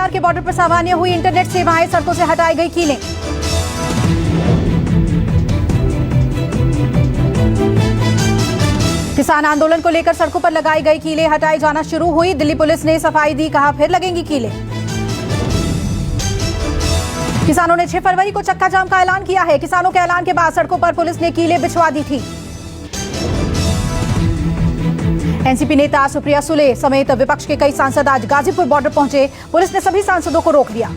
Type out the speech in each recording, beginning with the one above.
बिहार के बॉर्डर पर सामान्य हुई इंटरनेट सेवाएं, सड़कों से हटाई गई कीलें। किसान आंदोलन को लेकर सड़कों पर लगाई गई कीलें हटाई जाना शुरू हुई। दिल्ली पुलिस ने सफाई दी, कहा फिर लगेंगी कीलें। किसानों ने 6 फरवरी को चक्का जाम का ऐलान किया है। किसानों के ऐलान के बाद सड़कों पर पुलिस ने कीलें बिछवा दी थी। एनसीपी नेता सुप्रिया सुले समेत विपक्ष के कई सांसद आज गाजीपुर बॉर्डर पहुंचे। पुलिस ने सभी सांसदों को रोक दिया।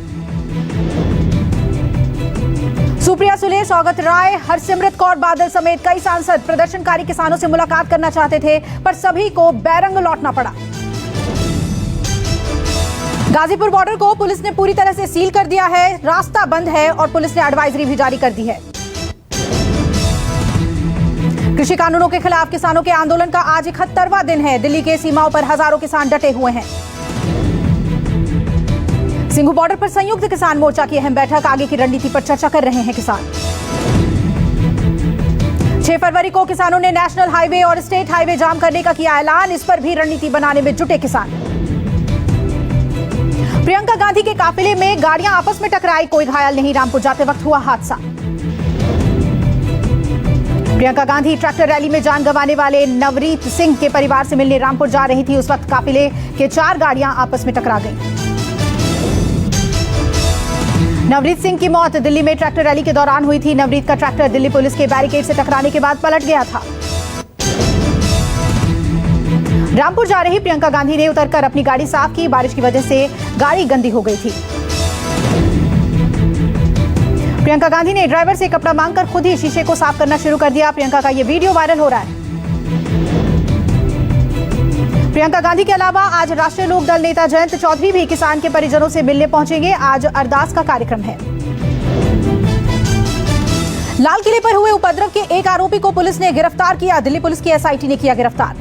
सुप्रिया सुले, स्वागत राय, हरसिमरत कौर बादल समेत कई सांसद प्रदर्शनकारी किसानों से मुलाकात करना चाहते थे, पर सभी को बैरंग लौटना पड़ा। गाजीपुर बॉर्डर को पुलिस ने पूरी तरह से सील कर दिया है, रास्ता बंद है और पुलिस ने एडवाइजरी भी जारी कर दी है। कृषि कानूनों के खिलाफ किसानों के आंदोलन का आज 71वां दिन है। दिल्ली के सीमाओं पर हजारों किसान डटे हुए हैं। सिंघू बॉर्डर पर संयुक्त किसान मोर्चा की अहम बैठक, आगे की रणनीति पर चर्चा कर रहे हैं किसान। 6 फरवरी को किसानों ने नेशनल हाईवे और स्टेट हाईवे जाम करने का किया ऐलान, इस पर भी रणनीति बनाने में जुटे किसान। प्रियंका गांधी के काफिले में गाड़ियां आपस में टकराई, कोई घायल नहीं, रामपुर जाते वक्त हुआ हादसा। प्रियंका गांधी ट्रैक्टर रैली में जान गंवाने वाले नवरीत सिंह के परिवार से मिलने रामपुर जा रही थी। उस वक्त काफिले के 4 गाड़ियां आपस में टकरा गईं। नवरीत सिंह की मौत दिल्ली में ट्रैक्टर रैली के दौरान हुई थी। नवरीत का ट्रैक्टर दिल्ली पुलिस के बैरिकेड से टकराने के बाद पलट गया था। रामपुर जा रही प्रियंका गांधी ने उतरकर अपनी गाड़ी साफ की। बारिश की वजह से गाड़ी गंदी हो गई थी। प्रियंका गांधी ने ड्राइवर से कपड़ा मांगकर खुद ही शीशे को साफ करना शुरू कर दिया। प्रियंका का यह वीडियो वायरल हो रहा है। प्रियंका गांधी के अलावा आज राष्ट्रीय लोक दल नेता जयंत चौधरी भी किसान के परिजनों से मिलने पहुंचेंगे। आज अरदास का कार्यक्रम है। लाल किले पर हुए उपद्रव के एक आरोपी को पुलिस ने गिरफ्तार किया। दिल्ली पुलिस की एसआईटी ने किया गिरफ्तार।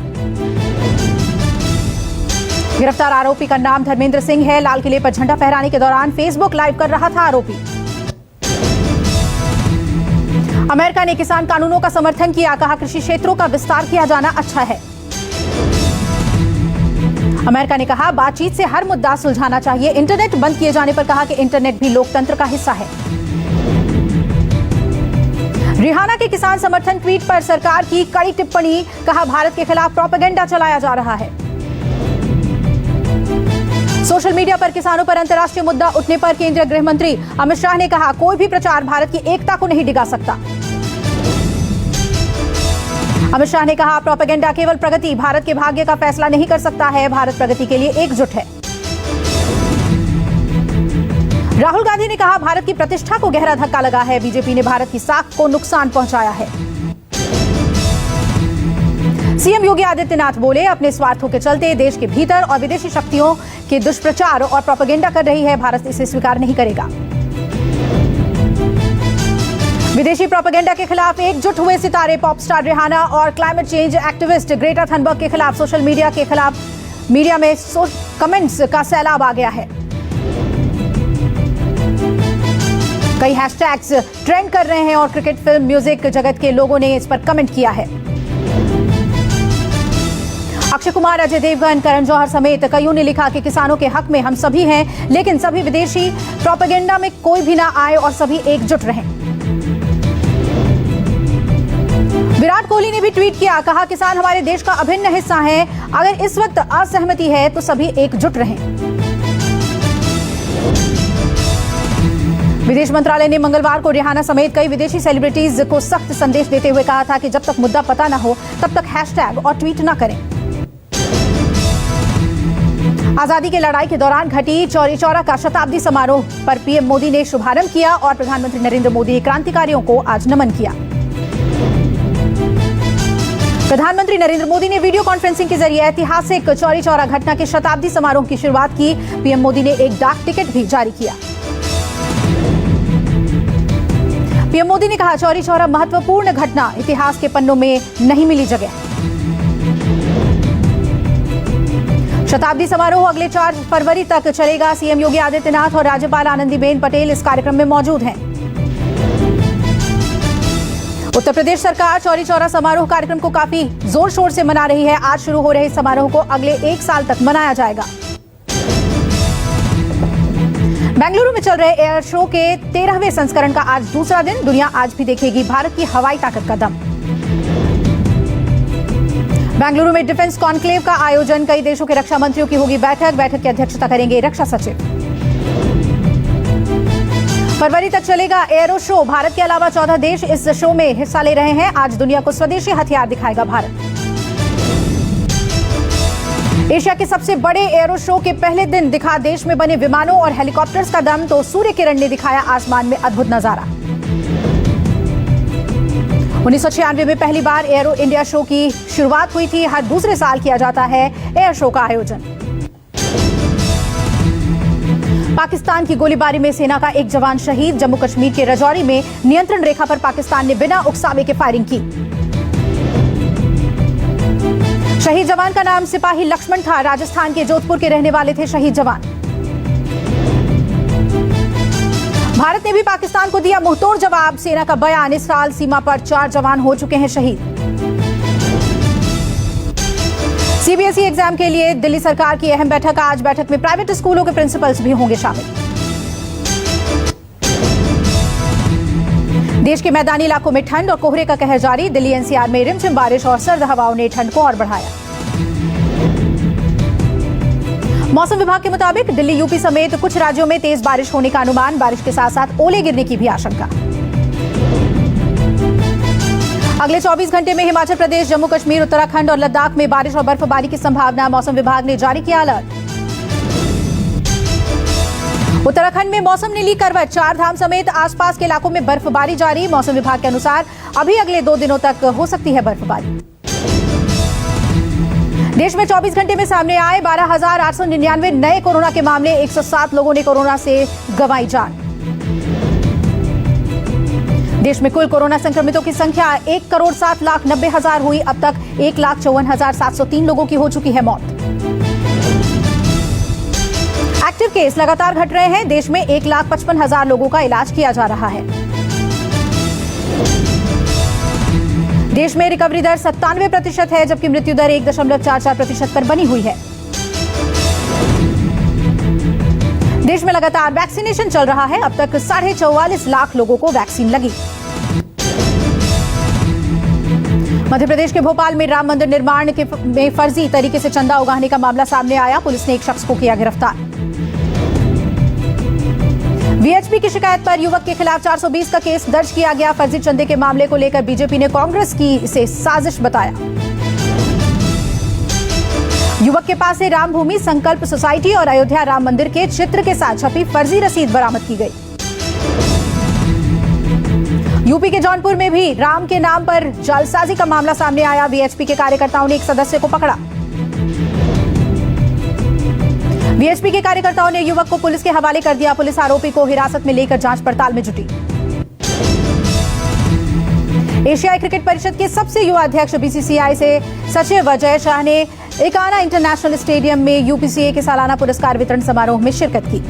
गिरफ्तार आरोपी का नाम धर्मेंद्र सिंह है। लाल किले पर झंडा फहराने के दौरान फेसबुक लाइव कर रहा था आरोपी। अमेरिका ने किसान कानूनों का समर्थन किया, कहा कृषि क्षेत्रों का विस्तार किया जाना अच्छा है। अमेरिका ने कहा बातचीत से हर मुद्दा सुलझाना चाहिए। इंटरनेट बंद किए जाने पर कहा कि इंटरनेट भी लोकतंत्र का हिस्सा है। रिहाना के किसान समर्थन ट्वीट पर सरकार की कड़ी टिप्पणी, कहा भारत के खिलाफ प्रोपेगेंडा चलाया जा रहा है। सोशल मीडिया पर किसानों पर अंतर्राष्ट्रीय मुद्दा उठने पर केंद्रीय गृह मंत्री अमित शाह ने कहा कोई भी प्रचार भारत की एकता को नहीं डिगा सकता। अमित शाह ने कहा प्रोपेगेंडा केवल प्रगति, भारत के भाग्य का फैसला नहीं कर सकता है। भारत प्रगति के लिए एकजुट है। राहुल गांधी ने कहा भारत की प्रतिष्ठा को गहरा धक्का लगा है। बीजेपी ने भारत की साख को नुकसान पहुंचाया है। सीएम योगी आदित्यनाथ बोले अपने स्वार्थों के चलते देश के भीतर और विदेशी शक्तियों के दुष्प्रचार और प्रोपेगेंडा कर रही है। भारत इसे स्वीकार नहीं करेगा। विदेशी प्रोपेगेंडा के खिलाफ एकजुट हुए सितारे पॉप स्टार रिहाना और climate change activist Greta Thunberg के खिलाफ सोशल मीडिया के खिलाफ मीडिया में कमेंट्स का सैलाब आ गया है। कई हैशटैग्स ट्रेंड कर रहे हैं और क्रिकेट, फिल्म, म्यूजिक जगत के लोगों ने इस पर कमेंट किया है। अक्षय कुमार, अजय देवगन, करण जौहर समेत कईयों ने लिखा कि किसानों के हक में हम सभी हैं, लेकिन सभी विदेशी प्रोपेगेंडा में कोई भी ना आए और सभी एकजुट रहें। विराट कोहली ने भी ट्वीट किया, कहा किसान हमारे देश का अभिन्न हिस्सा हैं। अगर इस वक्त असहमति है तो सभी एकजुट रहें। विदेश मंत्रालय ने मंगलवार को रिहाना समेत कई विदेशी सेलिब्रिटीज को सख्त संदेश देते हुए कहा था कि जब तक मुद्दा पता न हो तब तक हैशटैग और ट्वीट न करें। आजादी की लड़ाई के दौरान घटी चौरी चौरा का शताब्दी समारोह पर पीएम मोदी ने शुभारंभ किया और प्रधानमंत्री नरेंद्र मोदी ने क्रांतिकारियों को आज नमन किया। प्रधानमंत्री नरेंद्र मोदी ने वीडियो कॉन्फ्रेंसिंग के जरिए ऐतिहासिक चौरी चौरा घटना के शताब्दी समारोह की शुरुआत की। पीएम मोदी ने एक डाक टिकट भी जारी किया। पीएम मोदी ने कहा चौरी चौरा महत्वपूर्ण घटना, इतिहास के पन्नों में नहीं मिली जगह। शताब्दी समारोह अगले 4 फरवरी तक चलेगा। सीएम योगी आदित्यनाथ और राज्यपाल आनंदीबेन पटेल इस कार्यक्रम में मौजूद हैं। उत्तर प्रदेश सरकार चौरी चौरा समारोह कार्यक्रम को काफी जोर शोर से मना रही है। आज शुरू हो रहे समारोह को अगले 1 साल तक मनाया जाएगा। बेंगलुरु में चल रहे एयर शो के 13वें संस्करण का आज दूसरा दिन। दुनिया आज भी देखेगी भारत की हवाई ताकत का दम। बेंगलुरु में डिफेंस कॉन्क्लेव का आयोजन, कई देशों के रक्षा मंत्रियों की होगी बैठक की अध्यक्षता करेंगे रक्षा सचिव। फरवरी तक चलेगा एयरो शो, भारत के अलावा 14 देश इस शो में हिस्सा ले रहे हैं। आज दुनिया को स्वदेशी हथियार दिखाएगा भारत। एशिया के सबसे बड़े एयरो शो के पहले दिन दिखा देश में बने विमानों और हेलीकॉप्टर्स का दम, तो सूर्य किरण ने दिखाया आसमान में अद्भुत नजारा। 1996 में पहली बार एयरो इंडिया शो की शुरुआत हुई थी। हर दूसरे साल किया जाता है एयर शो का आयोजन। पाकिस्तान की गोलीबारी में सेना का एक जवान शहीद। जम्मू कश्मीर के राजौरी में नियंत्रण रेखा पर पाकिस्तान ने बिना उकसावे के फायरिंग की। शहीद जवान का नाम सिपाही लक्ष्मण था। राजस्थान के जोधपुर के रहने वाले थे शहीद जवान। भारत ने भी पाकिस्तान को दिया मुंहतोड़ जवाब। सेना का बयान, इस साल सीमा पर 4 जवान हो चुके हैं शहीद। सीबीएसई एग्जाम के लिए दिल्ली सरकार की अहम बैठक आज। बैठक में प्राइवेट स्कूलों के प्रिंसिपल्स भी होंगे शामिल। देश के मैदानी इलाकों में ठंड और कोहरे का कहर जारी। दिल्ली एनसीआर में रिमझिम बारिश और सर्द हवाओं ने ठंड को और बढ़ाया। मौसम विभाग के मुताबिक दिल्ली, यूपी समेत कुछ राज्यों में तेज बारिश होने का अनुमान। बारिश के साथ साथ ओले गिरने की भी आशंका। अगले 24 घंटे में हिमाचल प्रदेश, जम्मू कश्मीर, उत्तराखंड और लद्दाख में बारिश और बर्फबारी की संभावना। मौसम विभाग ने जारी किया अलर्ट। उत्तराखंड में मौसम ने ली करवट। 4 धाम समेत आसपास के इलाकों में बर्फबारी जारी। मौसम विभाग के अनुसार अभी अगले 2 दिनों तक हो सकती है बर्फबारी। देश में 24 घंटे में सामने आए 12,899 नए कोरोना के मामले। 107 लोगों ने कोरोना से गंवाई जान। देश में कुल कोरोना संक्रमितों की संख्या 1,07,90,000 हुई। अब तक 1,54,703 लोगों की हो चुकी है मौत। एक्टिव केस लगातार घट रहे हैं। देश में 1,55,000 लोगों का इलाज किया जा रहा है। देश में रिकवरी दर 97% है, जबकि मृत्यु दर 1.44% पर बनी हुई है। देश में लगातार वैक्सीनेशन चल रहा है। अब तक 44.5 लाख लोगों को वैक्सीन लगी। मध्य प्रदेश के भोपाल में राम मंदिर निर्माण में फर्जी तरीके से चंदा उगाहने का मामला सामने आया। पुलिस ने एक शख्स को किया गिरफ्तार। वीएचपी की शिकायत पर युवक के खिलाफ 420 का केस दर्ज किया गया। फर्जी चंदे के मामले को लेकर बीजेपी ने कांग्रेस की इसे साजिश बताया। युवक के पास से राम भूमि संकल्प सोसाइटी और अयोध्या राम मंदिर के चित्र के साथ छपी फर्जी रसीद बरामद की गई। यूपी के जौनपुर में भी राम के नाम पर जालसाजी का मामला सामने आया। वीएचपी के कार्यकर्ताओं ने एक सदस्य को पकड़ा। वीएचपी के कार्यकर्ताओं ने युवक को पुलिस के हवाले कर दिया। पुलिस आरोपी को हिरासत में लेकर जांच पड़ताल में जुटी। एशियाई क्रिकेट परिषद के सबसे युवा अध्यक्ष बीसीसीआई से सचिव अजय शाह ने एकाना इंटरनेशनल स्टेडियम में यूपीसीए के सालाना पुरस्कार वितरण समारोह में शिरकत की।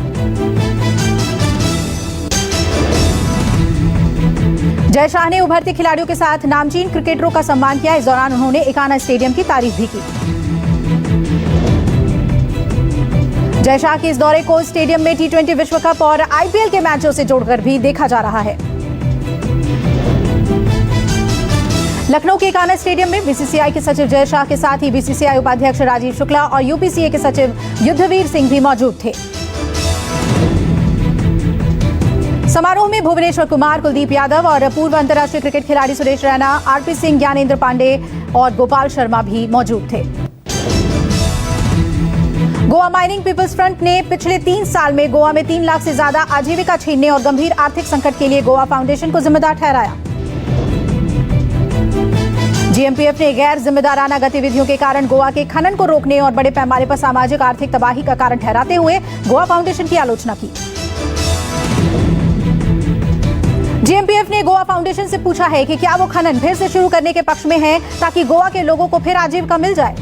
जय शाह ने उभरते खिलाड़ियों के साथ नामचीन क्रिकेटरों का सम्मान किया। इस दौरान उन्होंने एकाना स्टेडियम की तारीफ भी की। जय शाह के इस दौरे को स्टेडियम में T20 विश्व कप और आईपीएल के मैचों से जोड़कर भी देखा जा रहा है। लखनऊ के एकाना स्टेडियम में बीसीसीआई के सचिव जय शाह के साथ ही बीसीसीआई उपाध्यक्ष राजीव शुक्ला और यूपीसीए के सचिव युद्धवीर सिंह भी मौजूद थे। समारोह में भुवनेश्वर कुमार, कुलदीप यादव और पूर्व अंतर्राष्ट्रीय क्रिकेट खिलाड़ी सुरेश रैना, आरपी सिंह, ज्ञानेंद्र पांडे और गोपाल शर्मा भी मौजूद थे। गोवा माइनिंग पीपल्स फ्रंट ने पिछले 3 साल में गोवा में 3 लाख से ज्यादा आजीविका छीनने और गंभीर आर्थिक संकट के लिए गोवा फाउंडेशन को जिम्मेदार ठहराया। जीएमपीएफ ने गैर जिम्मेदाराना गतिविधियों के कारण गोवा के खनन को रोकने और बड़े पैमाने पर सामाजिक आर्थिक तबाही का कारण ठहराते हुए गोवा फाउंडेशन की आलोचना की। जीएमपीएफ ने गोवा फाउंडेशन से पूछा है कि क्या वो खनन फिर से शुरू करने के पक्ष में है ताकि गोवा के लोगों को फिर आजीविका मिल जाए।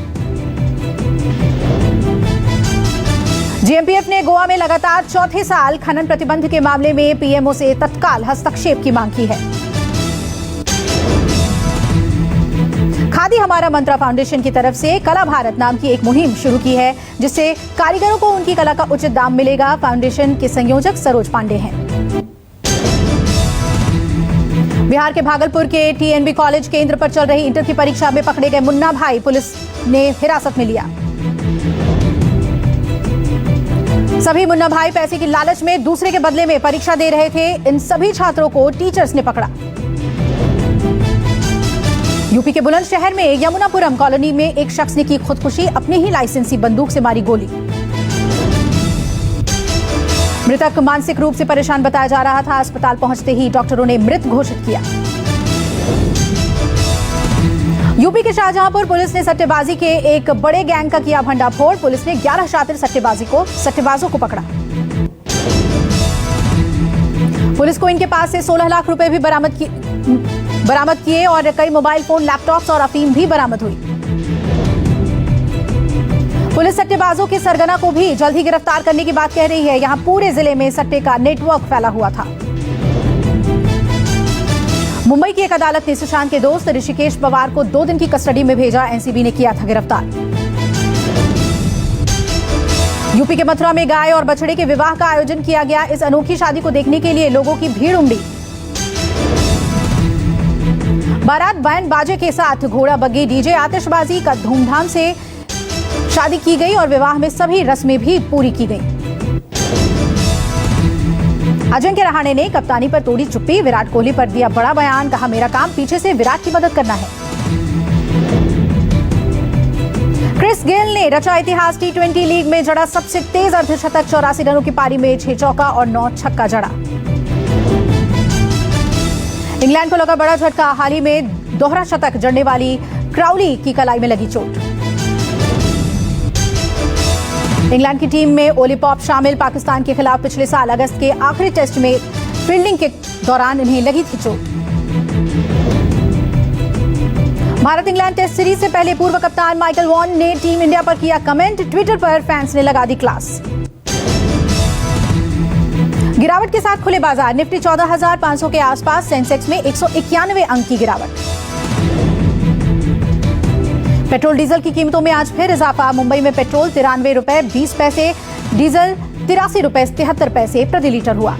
जीएमपीएफ ने गोवा में लगातार 4थे साल खनन प्रतिबंध के मामले में पीएमओ से तत्काल हस्तक्षेप की मांग की है। खादी हमारा मंत्रा फाउंडेशन की तरफ से कला भारत नाम की एक मुहिम शुरू की है, जिससे कारीगरों को उनकी कला का उचित दाम मिलेगा। फाउंडेशन के संयोजक सरोज पांडे हैं। बिहार के भागलपुर के टीएनबी कॉलेज केंद्र पर चल रही इंटर की परीक्षा में पकड़े गए मुन्ना भाई पुलिस ने हिरासत में लिया। सभी मुन्ना भाई पैसे की लालच में दूसरे के बदले में परीक्षा दे रहे थे। इन सभी छात्रों को टीचर्स ने पकड़ा। यूपी के बुलंदशहर में यमुनापुरम कॉलोनी में एक शख्स ने की खुदकुशी, अपने ही लाइसेंसी बंदूक से मारी गोली। मृतक मानसिक रूप से परेशान बताया जा रहा था। अस्पताल पहुंचते ही डॉक्टरों ने मृत घोषित किया। यूपी के शाहजहांपुर पुलिस ने सट्टेबाजी के एक बड़े गैंग का किया भंडाफोड़। पुलिस ने 11 शातिर सट्टेबाजों को पकड़ा। पुलिस को इनके पास से 16 लाख रुपए भी बरामद किए और कई मोबाइल फोन, लैपटॉप्स और अफीम भी बरामद हुई। पुलिस सट्टेबाजों के सरगना को भी जल्द ही गिरफ्तार करने की बात कह रही है। यहां पूरे जिले में सट्टे का नेटवर्क फैला हुआ था। मुंबई की एक अदालत ने सुशांत के दोस्त ऋषिकेश पवार को 2 दिन की कस्टडी में भेजा। एनसीबी ने किया था गिरफ्तार। यूपी के मथुरा में गाय और बछड़े के विवाह का आयोजन किया गया। इस अनोखी शादी को देखने के लिए लोगों की भीड़ उमड़ी। बारात बैंड बाजे के साथ घोड़ा बग्गी, डीजे, आतिशबाजी का धूमधाम से शादी की गई और विवाह में सभी रस्में भी पूरी की गई। अजिंक्य रहाणे ने कप्तानी पर तोड़ी चुप्पी। विराट कोहली पर दिया बड़ा बयान, कहा मेरा काम पीछे से विराट की मदद करना है। क्रिस गेल ने रचा इतिहास। टी20 लीग में जड़ा सबसे तेज अर्धशतक। 84 रनों की पारी में 6 चौका और 9 छक्का जड़ा। इंग्लैंड को लगा बड़ा झटका। हाल ही में दोहरा शतक जड़ने वाली क्राउली की कलाई में लगी चोट। इंग्लैंड की टीम में ओली पॉप शामिल। पाकिस्तान के खिलाफ पिछले साल अगस्त के आखिरी टेस्ट में फील्डिंग के दौरान इन्हें लगी थी चोट। भारत इंग्लैंड टेस्ट सीरीज से पहले पूर्व कप्तान माइकल वॉन ने टीम इंडिया पर किया कमेंट। ट्विटर पर फैंस ने लगा दी क्लास। गिरावट के साथ खुले बाजार। निफ्टी 14,500 के आसपास। सेंसेक्स में 191 अंक की गिरावट। पेट्रोल डीजल की कीमतों में आज फिर इजाफा। मुंबई में पेट्रोल 93 रुपए 20 पैसे, डीजल 83 रुपए 73 पैसे प्रति लीटर हुआ।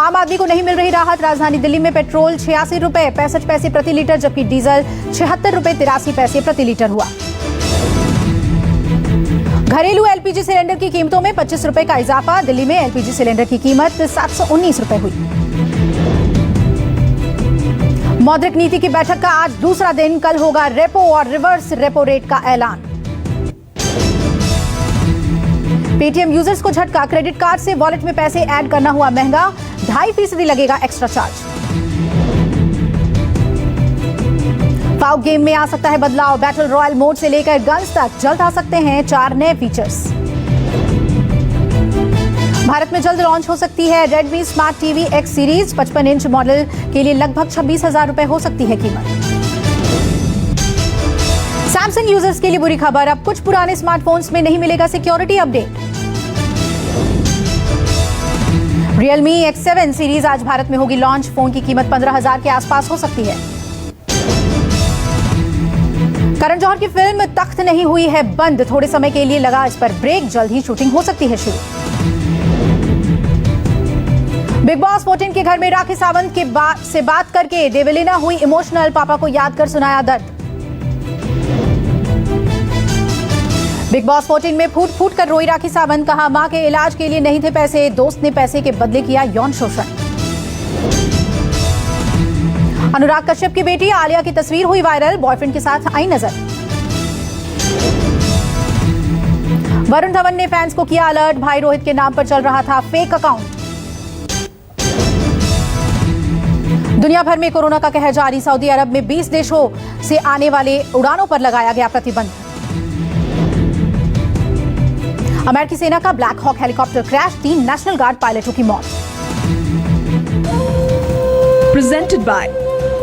आम आदमी को नहीं मिल रही राहत। राजधानी दिल्ली में पेट्रोल 86 रुपए 65 पैसे प्रति लीटर, जबकि डीजल 76 रुपए 83 पैसे प्रति लीटर हुआ। घरेलू एलपीजी सिलेंडर की कीमतों में 25 रुपए का इजाफा। दिल्ली में एलपीजी सिलेंडर की कीमत 719 रुपए हुई। मौद्रिक नीति की बैठक का आज दूसरा दिन। कल होगा रेपो और रिवर्स रेपो रेट का ऐलान। पेटीएम यूजर्स को झटका। क्रेडिट कार्ड से वॉलेट में पैसे ऐड करना हुआ महंगा। 2.5% लगेगा एक्स्ट्रा चार्ज। पाव गेम में आ सकता है बदलाव। बैटल रॉयल मोड से लेकर गन्स तक जल्द आ सकते हैं 4 नए फीचर्स। भारत में जल्द लॉन्च हो सकती है Redmi smart TV x series. 55 inch model के लिए लगभग 26,000 रुपए हो सकती है कीमत। सैमसंग यूजर्स के लिए बुरी खबर। अब कुछ पुराने स्मार्टफोन्स में नहीं मिलेगा security update. Realme X7 series आज भारत में होगी लॉन्च। फोन की कीमत 15,000 के आसपास हो सकती है। करण जौहर की फिल्म तख्त नहीं हुई है बंद। थोड़े समय के लिए लगा इस पर ब्रेक। जल्द ही शूटिंग हो सकती है शुरू। बिग बॉस 14 के घर में राखी सावंत से बात करके देवलीना हुई इमोशनल। पापा को याद कर सुनाया दर्द। बिग बॉस 14 में फूट फूट कर रोई राखी सावंत। कहा मां के इलाज के लिए नहीं थे पैसे, दोस्त ने पैसे के बदले किया यौन शोषण। अनुराग कश्यप की बेटी आलिया की तस्वीर हुई वायरल। बॉयफ्रेंड के साथ आई नजर। वरुण धवन ने फैंस को किया अलर्ट। भाई रोहित के नाम पर चल रहा था फेक अकाउंट। दुनिया भर में कोरोना का कहर जारी। सऊदी अरब में 20 देशों से आने वाले उड़ानों पर लगाया गया प्रतिबंध। अमेरिकी सेना का Black Hawk helicopter crash. 3 National Guard पायलटों की मौत। Presented by